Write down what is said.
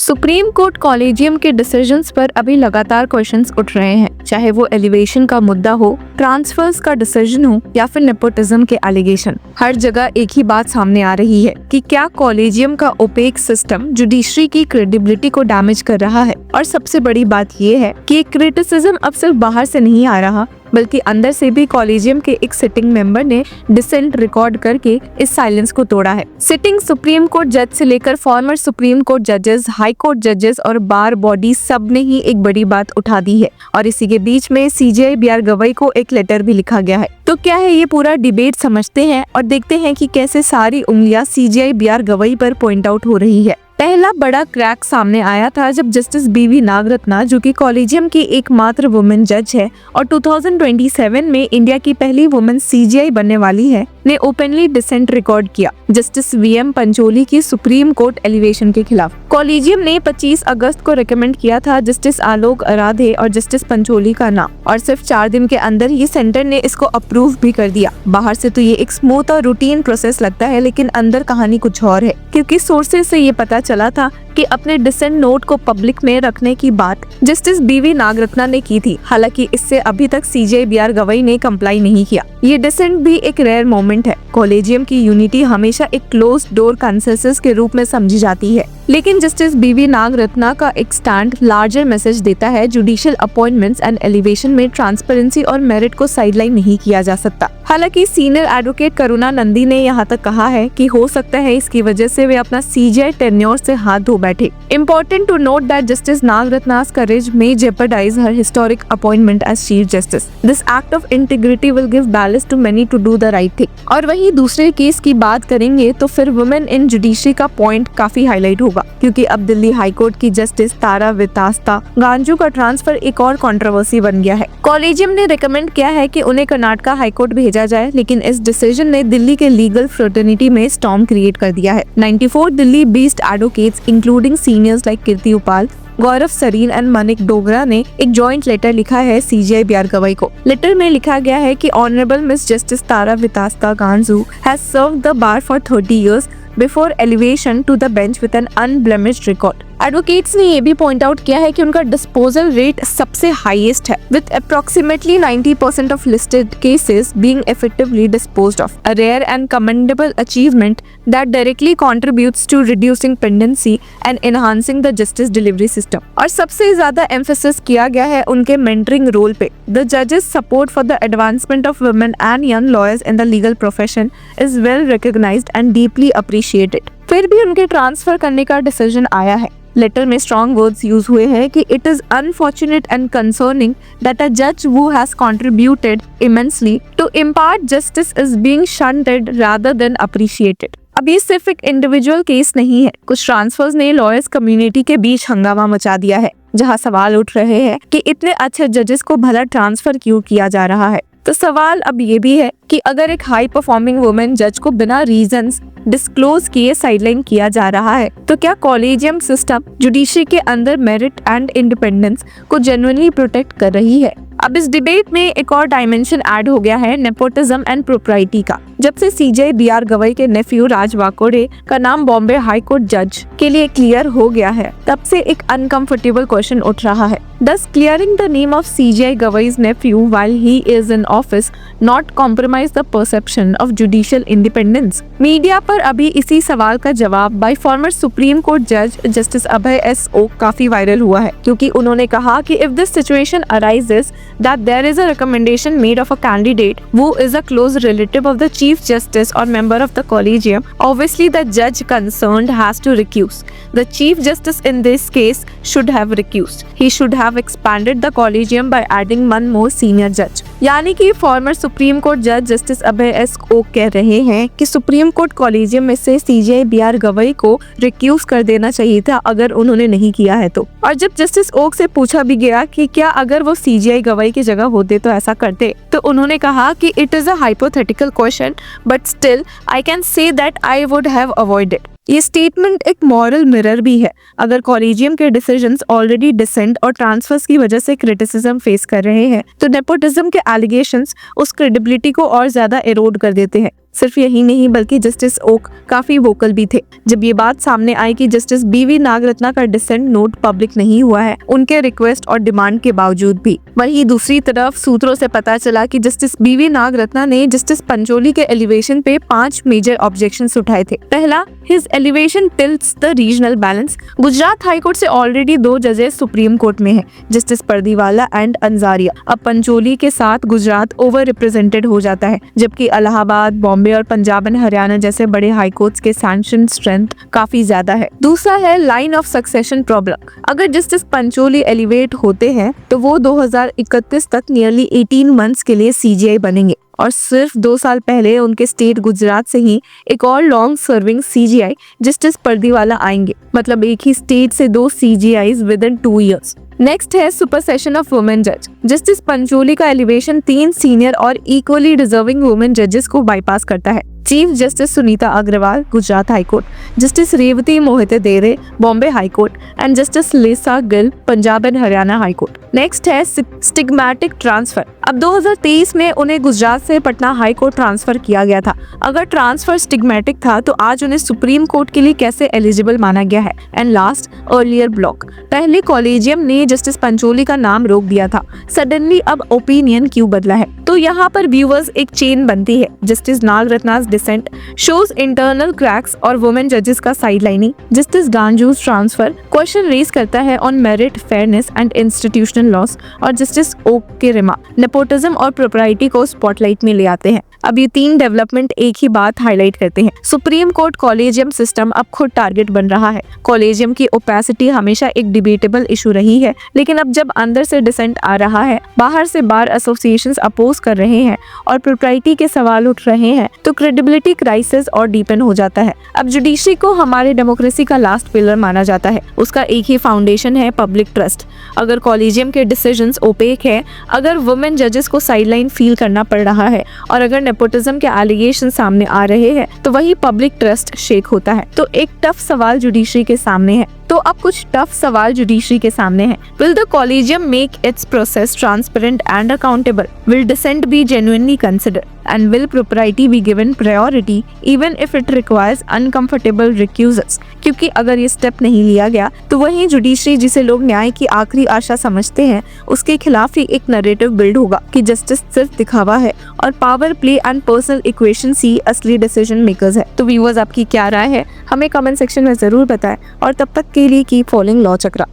Supreme court collegium के decisions पर अभी लगातार क्वेश्चंस उठ रहे हैं, चाहे वो एलिवेशन का मुद्दा हो, ट्रांसफर्स का डिसीजन हो या फिर नेपोटिज्म के एलिगेशन। हर जगह एक ही बात सामने आ रही है कि क्या कॉलेजियम का ओपेक सिस्टम जुडिशरी की क्रेडिबिलिटी को डैमेज कर रहा है। और सबसे बड़ी बात ये है कि क्रिटिसिज्म अब सिर्फ बाहर से नहीं आ रहा, बल्कि अंदर से भी कॉलेजियम के एक सिटिंग मेंबर ने डिसेंट रिकॉर्ड करके इस साइलेंस को तोड़ा है। सिटिंग सुप्रीम कोर्ट जज से लेकर फॉर्मर सुप्रीम कोर्ट जजेस, हाई कोर्ट जजेस और बार बॉडी सब ने ही एक बड़ी बात उठा दी है। और इसी के बीच में सीजेआई बीआर गवई को एक लेटर भी लिखा गया है। तो क्या है ये पूरा डिबेट, समझते हैं और देखते हैं कि कैसे सारी उंगलियां सीजेआई बीआर गवई पर पॉइंट आउट हो रही है। पहला बड़ा क्रैक सामने आया था जब जस्टिस बीवी नागरत्ना, जो कि कॉलेजियम की एकमात्र वुमेन जज है और 2027 में इंडिया की पहली वुमेन सीजेआई बनने वाली है, ने ओपनली डिसेंट रिकॉर्ड किया जस्टिस वीएम पंचोली की सुप्रीम कोर्ट एलिवेशन के खिलाफ। कॉलेजियम ने 25 अगस्त को रेकमेंड किया था जस्टिस आलोक आराधे और जस्टिस पंचोली का नाम, और सिर्फ 4 दिन के अंदर ही सेंटर ने इसको अप्रूव भी कर दिया। बाहर से तो ये एक स्मूथ और रूटीन प्रोसेस लगता है, लेकिन अंदर कहानी कुछ और है, क्योंकि सोर्सेज से ये पता चला था कि अपने डिसेंट नोट को पब्लिक में रखने की बात जस्टिस बीवी नागरत्ना ने की थी। हालांकि इससे अभी तक सीजेआई बीआर गवई ने कंप्लाई नहीं किया। ये डिसेंट भी एक रेयर मोमेंट है। कॉलेजियम की यूनिटी हमेशा एक क्लोज डोर कंसेंसस के रूप में समझी जाती है, लेकिन जस्टिस बीवी नागरत्ना का एक स्टैंड लार्जर मैसेज देता है। जुडिशियल अपॉइंटमेंट्स एंड एलिवेशन में ट्रांसपेरेंसी और मेरिट को साइडलाइन नहीं किया जा सकता। हालांकि सीनियर एडवोकेट करुणा नंदी ने यहाँ तक कहा है कि हो सकता है इसकी वजह से वे अपना सीजेआई टेन्योर से हाथ धो बैठे। Important to note that Justice Nagrathna's courage may jeopardize her historic appointment as Chief Justice. This act of integrity will give ballast to many to do the right thing. और वहीं दूसरे case की बात करेंगे तो फिर वुमेन इन जुडिशरी का point काफी हाईलाइट होगा, क्योंकि अब दिल्ली हाई कोर्ट की जस्टिस तारा वितास्ता गांजू का ट्रांसफर एक और कंट्रोवर्सी बन गया है। कॉलेजियम ने रिकमेंड किया है कि उन्हें कर्नाटका हाई कोर्ट भेजा जाए, लेकिन इस डिसीजन ने दिल्ली के लीगल फ्रेटर्निटी में स्टॉर्म क्रिएट कर दिया है। 94 Delhi based advocates including seniors like Kirti Uppal, Gaurav Sareen and Manik Dogra ने एक जॉइंट लेटर लिखा है सीजेआई बीआर गवई को। लेटर में लिखा गया है कि honourable miss justice Tara Vitasta Ganju has served the bar for 30 years before elevation to the bench with an unblemished record. Advocates ने ये भी पॉइंट आउट किया है कि उनका डिस्पोजल रेट सबसे हाईएस्ट है, with approximately 90% of listed cases being effectively disposed of, a rare and commendable achievement that directly contributes to reducing pendency and enhancing the justice delivery system. और सबसे ज्यादा emphasis किया गया है उनके मेंटरिंग रोल पे। द जजेस support for the advancement of women and young lawyers in the legal profession is well recognised and deeply appreciated. फिर भी उनके ट्रांसफर करने का डिसीजन आया है। लेटर में स्ट्रॉन्ग वर्ड्स यूज हुए हैं कि it is unfortunate and concerning that a जज who has contributed immensely to impart justice is being shunted rather than appreciated. अब ये सिर्फ एक इंडिविजुअल केस नहीं है। कुछ ट्रांसफर्स ने लॉयर्स कम्युनिटी के बीच हंगामा मचा दिया है, जहां सवाल उठ रहे हैं कि इतने अच्छे जजेस को भला ट्रांसफर क्यों किया जा रहा है। तो सवाल अब ये भी है कि अगर एक हाई परफॉर्मिंग वुमेन जज को बिना रीजंस डिस्क्लोज किए साइडलाइन किया जा रहा है, तो क्या कॉलेजियम सिस्टम जुडिशरी के अंदर मेरिट एंड इंडिपेंडेंस को जेन्युइनली प्रोटेक्ट कर रही है? अब इस डिबेट में एक और डायमेंशन ऐड हो गया है नेपोटिज्म एंड प्रोप्राइटी का। जब से सीजेआई बीआर गवई के नेफ्यू राज वाकोडे का नाम बॉम्बे हाई कोर्ट जज के लिए क्लियर हो गया है, तब से एक अनकंफर्टेबल क्वेश्चन उठ रहा है। Does clearing the name of CJI Gawai's nephew while he is in office not compromise the perception of judicial independence? Media पर अभी इसी सवाल का जवाब बाय फॉर्मर सुप्रीम कोर्ट जज जस्टिस अभय एस ओक काफी वायरल हुआ है, क्योंकि उन्होंने कहा कि if this situation arises that there is a recommendation made of a candidate who is a close relative of the chief justice or member of the collegium, obviously the judge concerned has to recuse. The chief justice in this case should have recused. He should have expanded the collegium by adding one more senior judge. यानी कि former supreme court जज justice अभय S okay कह रहे हैं कि supreme court collegium में से CJI BR Gavai को रिक्यूज कर देना चाहिए था अगर उन्होंने नहीं किया है तो। और जब जस्टिस ओक से पूछा भी गया कि क्या अगर वो सीजेआई गवई की जगह होते तो ऐसा करते, तो उन्होंने कहा कि it is a hypothetical question but still I can say that I would have avoided. ये स्टेटमेंट एक मॉरल मिरर भी है। अगर कॉलेजियम के डिसीजंस ऑलरेडी डिसेंट और ट्रांसफर्स की वजह से क्रिटिसिज्म फेस कर रहे हैं, तो नेपोटिज्म के एलिगेशंस उस क्रेडिबिलिटी को और ज्यादा एरोड कर देते हैं। सिर्फ यही नहीं बल्कि जस्टिस ओक काफी वोकल भी थे। जब ये बात सामने आई कि जस्टिस बीवी नागरत्ना का डिसेंट नोट पब्लिक नहीं हुआ है उनके रिक्वेस्ट और डिमांड के बावजूद भी। वहीं दूसरी तरफ सूत्रों से पता चला कि जस्टिस बीवी नागरत्ना ने जस्टिस पंचोली के एलिवेशन पे 5 मेजर ऑब्जेक्शंस उठाए थे। पहला, his elevation tilts the regional balance. Gujarat high court से ऑलरेडी 2 जजेस सुप्रीम कोर्ट में हैं, जस्टिस परदीवाला एंड अंजारिया। अब पंचोली के साथ गुजरात ओवर रिप्रेजेंटेड हो जाता है, जबकि इलाहाबाद, बॉम्बे और पंजाब एंड हरियाणा जैसे बड़े हाईकोर्ट्स के सैंक्शन स्ट्रेंथ काफी ज्यादा है। दूसरा है लाइन ऑफ सक्सेशन प्रॉब्लम। अगर जस्टिस पंचोली एलिवेट होते हैं तो वो 2031 तक नियरली 18 मंथ्स के लिए सीजीआई बनेंगे और सिर्फ 2 साल पहले उनके स्टेट गुजरात से ही एक और long serving CJI justice Pardiwala आएंगे। मतलब एक ही स्टेट से 2 CJIs within 2 years. Next है सुपरसेशन ऑफ वुमेन जज। जस्टिस पंचोली का एलिवेशन 3 सीनियर और इक्वली डिजर्विंग वुमेन जजेस को बाईपास करता है। Chief justice Sunita Agarwal, Gujarat high court, justice Revati Mohite Dere, Bombay high court and justice Lisa Gill, Punjab and Haryana high court. Next है स्टिग्मैटिक ट्रांसफर। अब 2023 में उन्हें गुजरात से पटना हाईकोर्ट ट्रांसफर किया गया था। अगर ट्रांसफर स्टिग्मैटिक था तो आज उन्हें सुप्रीम कोर्ट के लिए कैसे एलिजिबल माना गया है। And last, earlier block. पहले कॉलेजियम ने जस्टिस पंचोली का नाम रोक दिया था, सडनली अब ओपिनियन क्यों बदला है? तो यहाँ पर व्यूअर्स एक चेन बनती है। Justice Nagarathna's dissent shows internal cracks और वुमेन जजेस का sidelining. Justice Ganju's transfer question raise करता है on merit, fairness and institutional loss और जस्टिस ओक के रिमार्क नेपोटिज्म और प्रोप्राइटी को स्पॉटलाइट में ले आते हैं। अब ये 3 डेवलपमेंट एक ही बात हाईलाइट करते हैं। सुप्रीम कोर्ट कॉलेजियम सिस्टम अब खुद टारगेट बन रहा है। कॉलेजियम की ओपेसिटी हमेशा एक डिबेटेबल इशू रही है, लेकिन अब जब अंदर से डिसेंट आ रहा है, बाहर से बार एसोसिएशंस अपोज कर रहे हैं और प्रोप्राइटी के सवाल उठ रहे हैं, तो क्रेडिबिलिटी क्राइसिस और डीपन हो जाता है। अब जुडिशरी को हमारे डेमोक्रेसी का लास्ट पिलर माना जाता है। उसका एक ही फाउंडेशन है, पब्लिक ट्रस्ट। अगर कॉलेजियम के डिसीजंस ओपेक है, अगर वुमेन जजेस को साइडलाइन फील करना पड़ रहा है और अगर नेपोटिज्म के एलिगेशन सामने आ रहे हैं, तो वही पब्लिक ट्रस्ट शेक होता है। तो एक टफ सवाल जुडिशरी के सामने है। तो अब कुछ टफ सवाल जुडिशरी के सामने है। Will the collegium make its process transparent and accountable? Will dissent be genuinely considered? And will propriety be given priority even if it requires uncomfortable recusals? क्योंकि अगर ये स्टेप नहीं लिया गया तो वही जुडिशरी, जिसे लोग न्याय की आखिरी आशा समझते हैं, उसके खिलाफ ही एक नैरेटिव बिल्ड होगा कि जस्टिस सिर्फ दिखावा है और power play and personal equations ही असली डिसीजन मेकर्स है। तो व्यूअर्स, आपकी क्या राय है? हमें कमेंट सेक्शन में जरूर बताएं और तब तक के लिए कीप फॉलोइंग लॉ चक्रा।